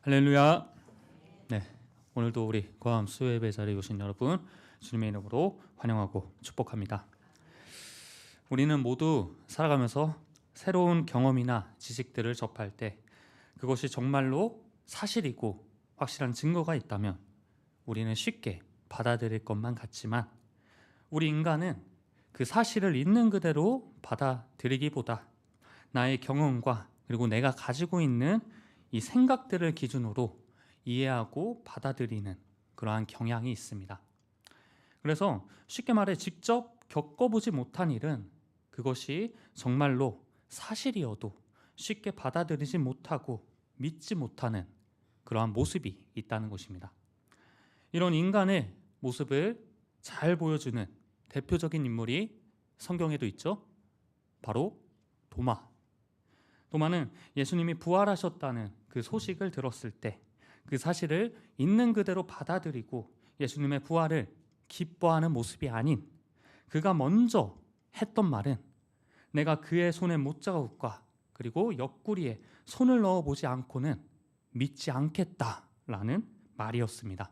할렐루야. 네, 오늘도 우리 고암 수요예배 자리에 오신 여러분 주님의 이름으로 환영하고 축복합니다. 우리는 모두 살아가면서 새로운 경험이나 지식들을 접할 때 그것이 정말로 사실이고 확실한 증거가 있다면 우리는 쉽게 받아들일 것만 같지만, 우리 인간은 그 사실을 있는 그대로 받아들이기보다 나의 경험과 그리고 내가 가지고 있는 이 생각들을 기준으로 이해하고 받아들이는 그러한 경향이 있습니다. 그래서 쉽게 말해 직접 겪어보지 못한 일은 그것이 정말로 사실이어도 쉽게 받아들이지 못하고 믿지 못하는 그러한 모습이 있다는 것입니다. 이런 인간의 모습을 잘 보여주는 대표적인 인물이 성경에도 있죠. 바로 도마는 예수님이 부활하셨다는 그 소식을 들었을 때 그 사실을 있는 그대로 받아들이고 예수님의 부활을 기뻐하는 모습이 아닌, 그가 먼저 했던 말은 내가 그의 손에 못자국과 그리고 옆구리에 손을 넣어보지 않고는 믿지 않겠다라는 말이었습니다.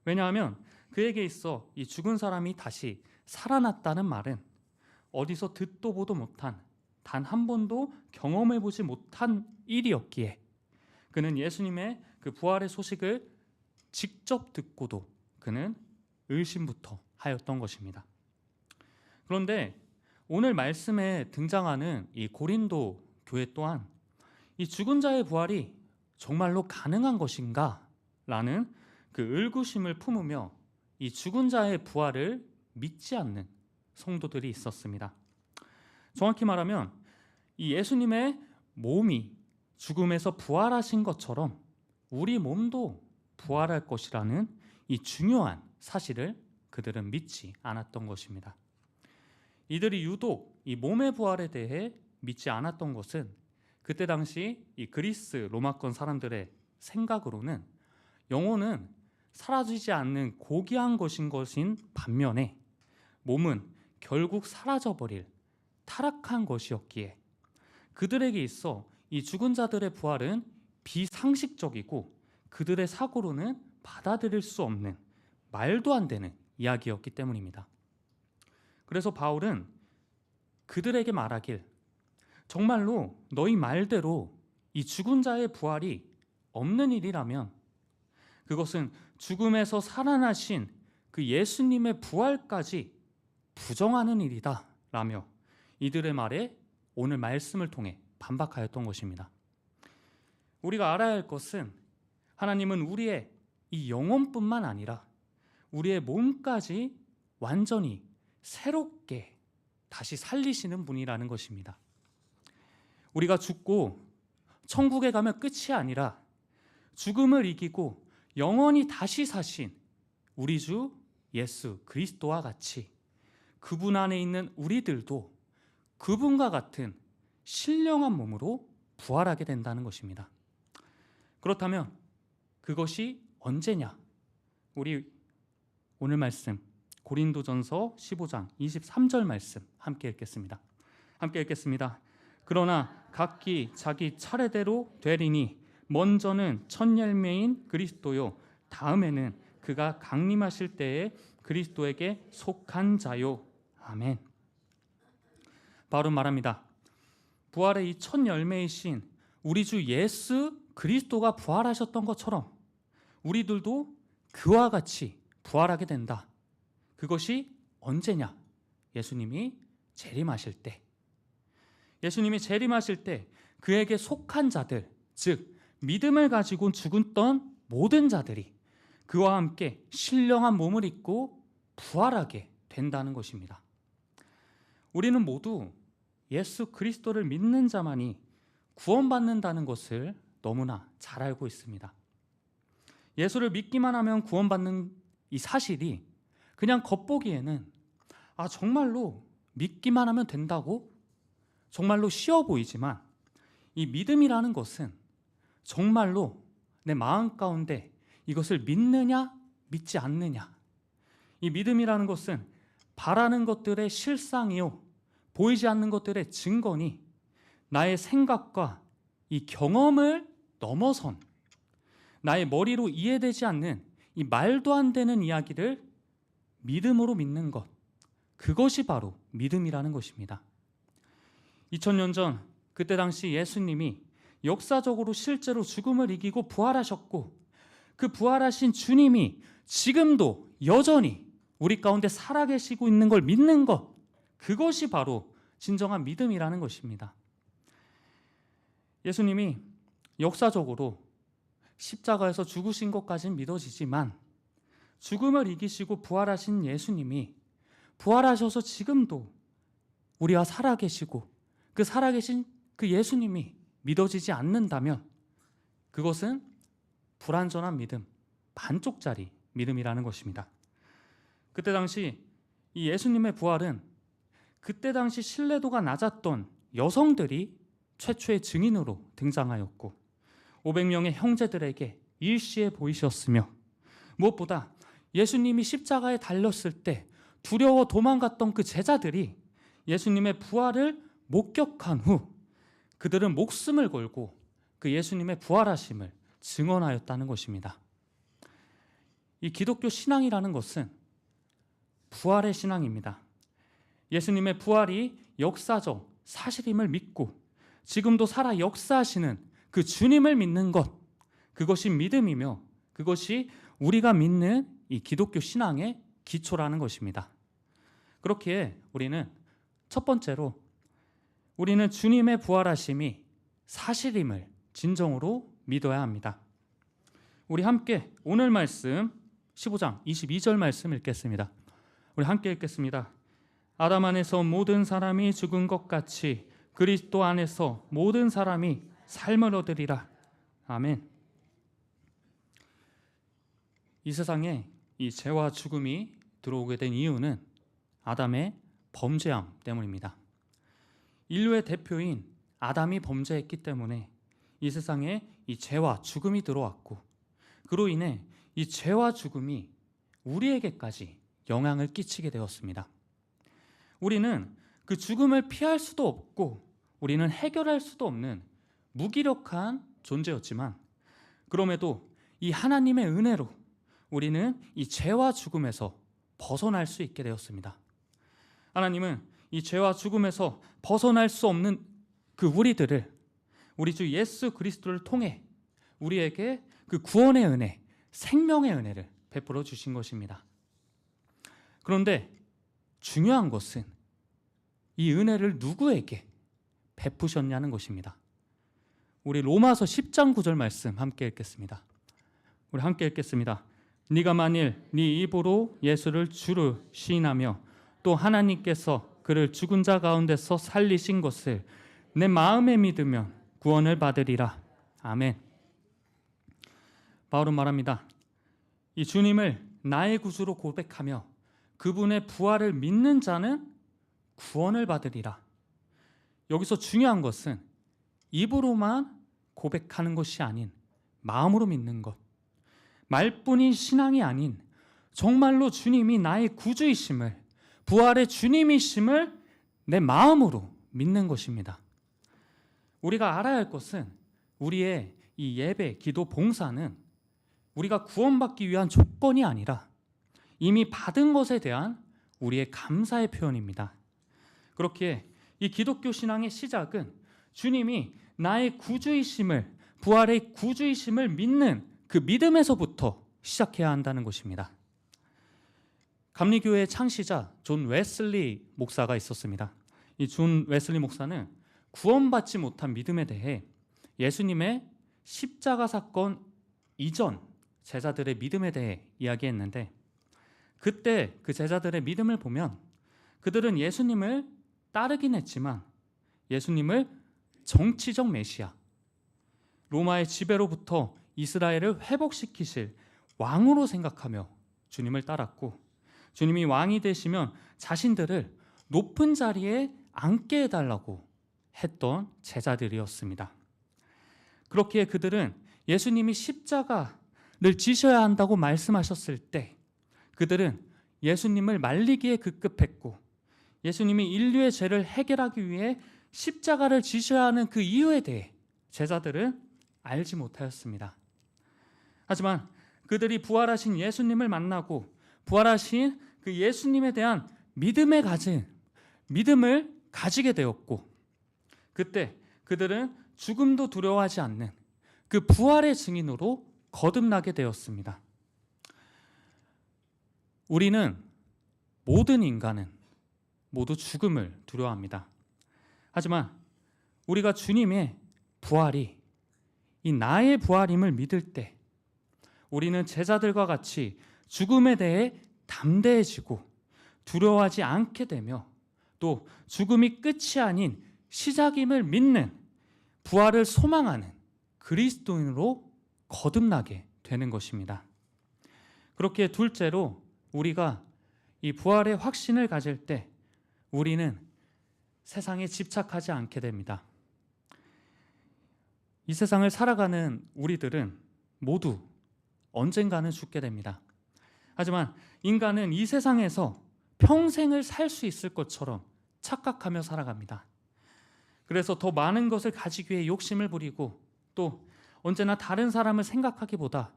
왜냐하면 그에게 있어 이 죽은 사람이 다시 살아났다는 말은 어디서 듣도 보도 못한, 단 한 번도 경험해보지 못한 일이었기에 그는 예수님의 그 부활의 소식을 직접 듣고도 그는 의심부터 하였던 것입니다. 그런데 오늘 말씀에 등장하는 이 고린도 교회 또한 이 죽은 자의 부활이 정말로 가능한 것인가? 라는 그 의구심을 품으며 이 죽은 자의 부활을 믿지 않는 성도들이 있었습니다. 정확히 말하면 이 예수님의 몸이 죽음에서 부활하신 것처럼 우리 몸도 부활할 것이라는 이 중요한 사실을 그들은 믿지 않았던 것입니다. 이들이 유독 이 몸의 부활에 대해 믿지 않았던 것은 그때 당시 이 그리스 로마권 사람들의 생각으로는 영혼은 사라지지 않는 고귀한 것인 반면에 몸은 결국 사라져버릴 타락한 것이었기에 그들에게 있어 이 죽은 자들의 부활은 비상식적이고 그들의 사고로는 받아들일 수 없는, 말도 안 되는 이야기였기 때문입니다. 그래서 바울은 그들에게 말하길, 정말로 너희 말대로 이 죽은 자의 부활이 없는 일이라면 그것은 죽음에서 살아나신 그 예수님의 부활까지 부정하는 일이다 라며 이들의 말에 오늘 말씀을 통해 반박하였던 것입니다. 우리가 알아야 할 것은 하나님은 우리의 이 영혼뿐만 아니라 우리의 몸까지 완전히 새롭게 다시 살리시는 분이라는 것입니다. 우리가 죽고 천국에 가면 끝이 아니라 죽음을 이기고 영원히 다시 사신 우리 주 예수 그리스도와 같이 그분 안에 있는 우리들도 그분과 같은 신령한 몸으로 부활하게 된다는 것입니다. 그렇다면 그것이 언제냐? 우리 오늘 말씀 고린도전서 15장 23절 말씀 함께 읽겠습니다. 그러나 각기 자기 차례대로 되리니 먼저는 첫 열매인 그리스도요, 다음에는 그가 강림하실 때에 그리스도에게 속한 자요. 아멘. 바울은 말합니다. 부활의 이 첫 열매이신 우리 주 예수 그리스도가 부활하셨던 것처럼 우리들도 그와 같이 부활하게 된다. 그것이 언제냐? 예수님이 재림하실 때. 예수님이 재림하실 때 그에게 속한 자들, 즉 믿음을 가지고 죽었던 모든 자들이 그와 함께 신령한 몸을 입고 부활하게 된다는 것입니다. 우리는 모두 예수 그리스도를 믿는 자만이 구원받는다는 것을 너무나 잘 알고 있습니다. 예수를 믿기만 하면 구원받는 이 사실이 그냥 겉보기에는 정말로 믿기만 하면 된다고? 정말로 쉬워 보이지만 이 믿음이라는 것은 정말로 내 마음 가운데 이것을 믿느냐 믿지 않느냐, 이 믿음이라는 것은 바라는 것들의 실상이요 보이지 않는 것들의 증거니 나의 생각과 이 경험을 넘어선 나의 머리로 이해되지 않는 이 말도 안 되는 이야기를 믿음으로 믿는 것, 그것이 바로 믿음이라는 것입니다. 2000년 전 그때 당시 예수님이 역사적으로 실제로 죽음을 이기고 부활하셨고, 그 부활하신 주님이 지금도 여전히 우리 가운데 살아계시고 있는 걸 믿는 것, 그것이 바로 진정한 믿음이라는 것입니다. 예수님이 역사적으로 십자가에서 죽으신 것까지는 믿어지지만, 죽음을 이기시고 부활하신 예수님이 부활하셔서 지금도 우리와 살아계시고, 그 살아계신 그 예수님이 믿어지지 않는다면 그것은 불완전한 믿음, 반쪽짜리 믿음이라는 것입니다. 그때 당시 이 예수님의 부활은 그때 당시 신뢰도가 낮았던 여성들이 최초의 증인으로 등장하였고, 500명의 형제들에게 일시에 보이셨으며, 무엇보다 예수님이 십자가에 달렸을 때 두려워 도망갔던 그 제자들이 예수님의 부활을 목격한 후 그들은 목숨을 걸고 그 예수님의 부활하심을 증언하였다는 것입니다. 이 기독교 신앙이라는 것은 부활의 신앙입니다. 예수님의 부활이 역사적 사실임을 믿고 지금도 살아 역사하시는 그 주님을 믿는 것, 그것이 믿음이며 그것이 우리가 믿는 이 기독교 신앙의 기초라는 것입니다. 그렇기에 우리는 첫 번째로 우리는 주님의 부활하심이 사실임을 진정으로 믿어야 합니다. 우리 함께 오늘 말씀 15장 22절 말씀 읽겠습니다. 우리 함께 읽겠습니다. 아담 안에서 모든 사람이 죽은 것 같이 그리스도 안에서 모든 사람이 삶을 얻으리라. 아멘. 이 세상에 이 죄와 죽음이 들어오게 된 이유는 아담의 범죄함 때문입니다. 인류의 대표인 아담이 범죄했기 때문에 이 세상에 이 죄와 죽음이 들어왔고, 그로 인해 이 죄와 죽음이 우리에게까지 영향을 끼치게 되었습니다. 우리는 그 죽음을 피할 수도 없고 우리는 해결할 수도 없는 무기력한 존재였지만, 그럼에도 이 하나님의 은혜로 우리는 이 죄와 죽음에서 벗어날 수 있게 되었습니다. 하나님은 이 죄와 죽음에서 벗어날 수 없는 그 우리들을 우리 주 예수 그리스도를 통해 우리에게 그 구원의 은혜, 생명의 은혜를 베풀어 주신 것입니다. 그런데 중요한 것은 이 은혜를 누구에게 베푸셨냐는 것입니다. 우리 로마서 10장 9절 말씀 함께 읽겠습니다. 우리 함께 읽겠습니다. 네가 만일 네 입으로 예수를 주로 시인하며 또 하나님께서 그를 죽은 자 가운데서 살리신 것을 내 마음에 믿으면 구원을 받으리라. 아멘. 바울은 말합니다. 이 주님을 나의 구주로 고백하며 그분의 부활을 믿는 자는 구원을 받으리라. 여기서 중요한 것은 입으로만 고백하는 것이 아닌 마음으로 믿는 것, 말뿐인 신앙이 아닌 정말로 주님이 나의 구주이심을, 부활의 주님이심을 내 마음으로 믿는 것입니다. 우리가 알아야 할 것은 우리의 이 예배, 기도, 봉사는 우리가 구원받기 위한 조건이 아니라 이미 받은 것에 대한 우리의 감사의 표현입니다. 그렇기에 이 기독교 신앙의 시작은 주님이 나의 구주이심을, 부활의 구주이심을 믿는 그 믿음에서부터 시작해야 한다는 것입니다. 감리교회의 창시자 존 웨슬리 목사가 있었습니다. 이 존 웨슬리 목사는 구원받지 못한 믿음에 대해 예수님의 십자가 사건 이전 제자들의 믿음에 대해 이야기했는데, 그때 그 제자들의 믿음을 보면 그들은 예수님을 따르긴 했지만 예수님을 정치적 메시아, 로마의 지배로부터 이스라엘을 회복시키실 왕으로 생각하며 주님을 따랐고, 주님이 왕이 되시면 자신들을 높은 자리에 앉게 해달라고 했던 제자들이었습니다. 그렇기에 그들은 예수님이 십자가를 지셔야 한다고 말씀하셨을 때 그들은 예수님을 말리기에 급급했고, 예수님이 인류의 죄를 해결하기 위해 십자가를 지셔야 하는 그 이유에 대해 제자들은 알지 못하였습니다. 하지만 그들이 부활하신 예수님을 만나고 부활하신 그 예수님에 대한 믿음을 가지게 되었고, 그때 그들은 죽음도 두려워하지 않는 그 부활의 증인으로 거듭나게 되었습니다. 모든 인간은 모두 죽음을 두려워합니다. 하지만 우리가 주님의 부활이 이 나의 부활임을 믿을 때 우리는 제자들과 같이 죽음에 대해 담대해지고 두려워하지 않게 되며, 또 죽음이 끝이 아닌 시작임을 믿는, 부활을 소망하는 그리스도인으로 거듭나게 되는 것입니다. 그렇게 둘째로, 우리가 이 부활의 확신을 가질 때 우리는 세상에 집착하지 않게 됩니다. 이 세상을 살아가는 우리들은 모두 언젠가는 죽게 됩니다. 하지만 인간은 이 세상에서 평생을 살 수 있을 것처럼 착각하며 살아갑니다. 그래서 더 많은 것을 가지기 위해 욕심을 부리고, 또 언제나 다른 사람을 생각하기보다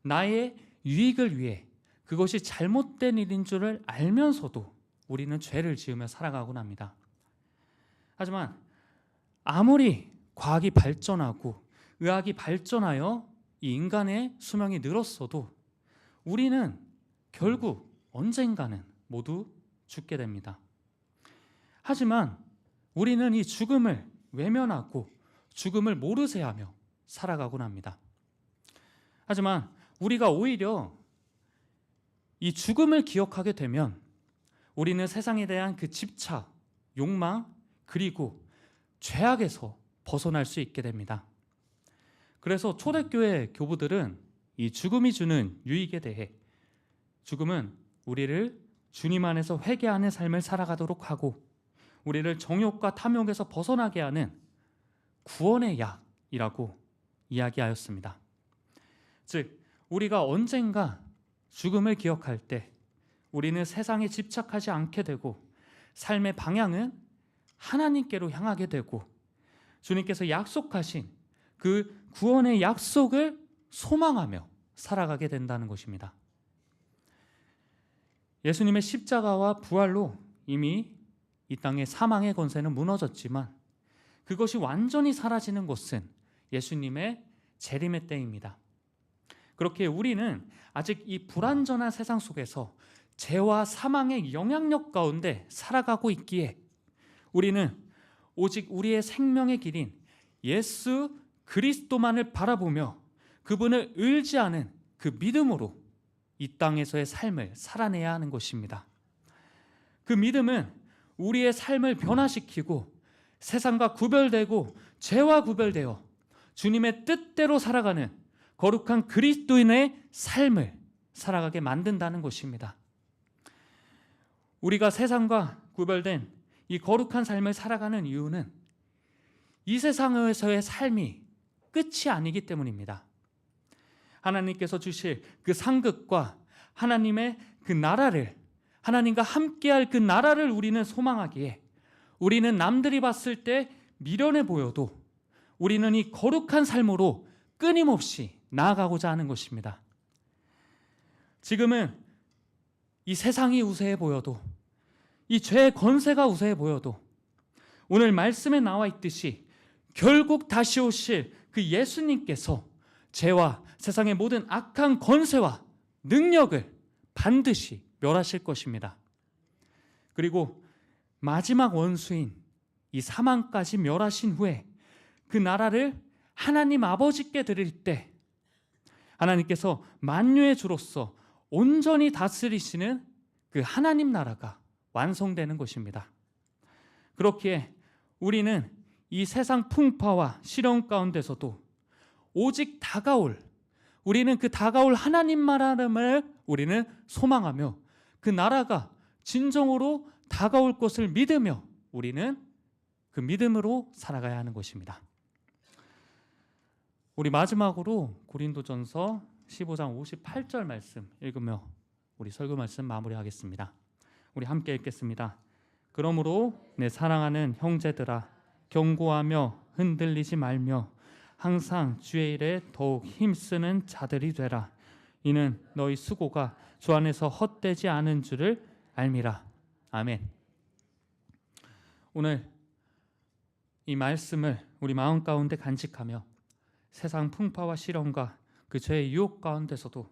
나의 유익을 위해 그것이 잘못된 일인 줄을 알면서도 우리는 죄를 지으며 살아가곤 합니다. 하지만 아무리 과학이 발전하고 의학이 발전하여 이 인간의 수명이 늘었어도 우리는 결국 언젠가는 모두 죽게 됩니다. 하지만 우리는 이 죽음을 외면하고 죽음을 모르쇠하며 살아가곤 합니다. 하지만 우리가 오히려 이 죽음을 기억하게 되면 우리는 세상에 대한 그 집착, 욕망, 그리고 죄악에서 벗어날 수 있게 됩니다. 그래서 초대교회 교부들은 이 죽음이 주는 유익에 대해, 죽음은 우리를 주님 안에서 회개하는 삶을 살아가도록 하고 우리를 정욕과 탐욕에서 벗어나게 하는 구원의 약이라고 이야기하였습니다. 즉, 우리가 언젠가 죽음을 기억할 때 우리는 세상에 집착하지 않게 되고 삶의 방향은 하나님께로 향하게 되고 주님께서 약속하신 그 구원의 약속을 소망하며 살아가게 된다는 것입니다. 예수님의 십자가와 부활로 이미 이 땅의 사망의 권세는 무너졌지만 그것이 완전히 사라지는 것은 예수님의 재림의 때입니다. 그렇게 우리는 아직 이 불완전한 세상 속에서 죄와 사망의 영향력 가운데 살아가고 있기에 우리는 오직 우리의 생명의 길인 예수 그리스도만을 바라보며 그분을 의지하는 그 믿음으로 이 땅에서의 삶을 살아내야 하는 것입니다. 그 믿음은 우리의 삶을 변화시키고 세상과 구별되고 죄와 구별되어 주님의 뜻대로 살아가는 거룩한 그리스도인의 삶을 살아가게 만든다는 것입니다. 우리가 세상과 구별된 이 거룩한 삶을 살아가는 이유는 이 세상에서의 삶이 끝이 아니기 때문입니다. 하나님께서 주실 그 상급과 하나님의 그 나라를, 하나님과 함께할 그 나라를 우리는 소망하기에 우리는 남들이 봤을 때 미련해 보여도 우리는 이 거룩한 삶으로 끊임없이 나아가고자 하는 것입니다. 지금은 이 세상이 우세해 보여도, 이 죄의 권세가 우세해 보여도 오늘 말씀에 나와 있듯이 결국 다시 오실 그 예수님께서 죄와 세상의 모든 악한 권세와 능력을 반드시 멸하실 것입니다. 그리고 마지막 원수인 이 사망까지 멸하신 후에 그 나라를 하나님 아버지께 드릴 때 하나님께서 만유의 주로서 온전히 다스리시는 그 하나님 나라가 완성되는 것입니다. 그렇기에 우리는 이 세상 풍파와 시련 가운데서도 오직 우리는 그 다가올 하나님 나라를 우리는 소망하며 그 나라가 진정으로 다가올 것을 믿으며 우리는 그 믿음으로 살아가야 하는 것입니다. 우리 마지막으로 고린도전서 15장 58절 말씀 읽으며 우리 설교 말씀 마무리하겠습니다. 우리 함께 읽겠습니다. 그러므로 내 사랑하는 형제들아, 경고하며 흔들리지 말며 항상 주의 일에 더욱 힘쓰는 자들이 되라. 이는 너희 수고가 주 안에서 헛되지 않은 줄을 알미라. 아멘. 오늘 이 말씀을 우리 마음 가운데 간직하며 세상 풍파와 시련과 그 죄의 유혹 가운데서도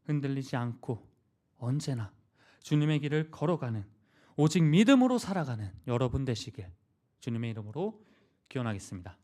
흔들리지 않고 언제나 주님의 길을 걸어가는, 오직 믿음으로 살아가는 여러분 되시길 주님의 이름으로 기원하겠습니다.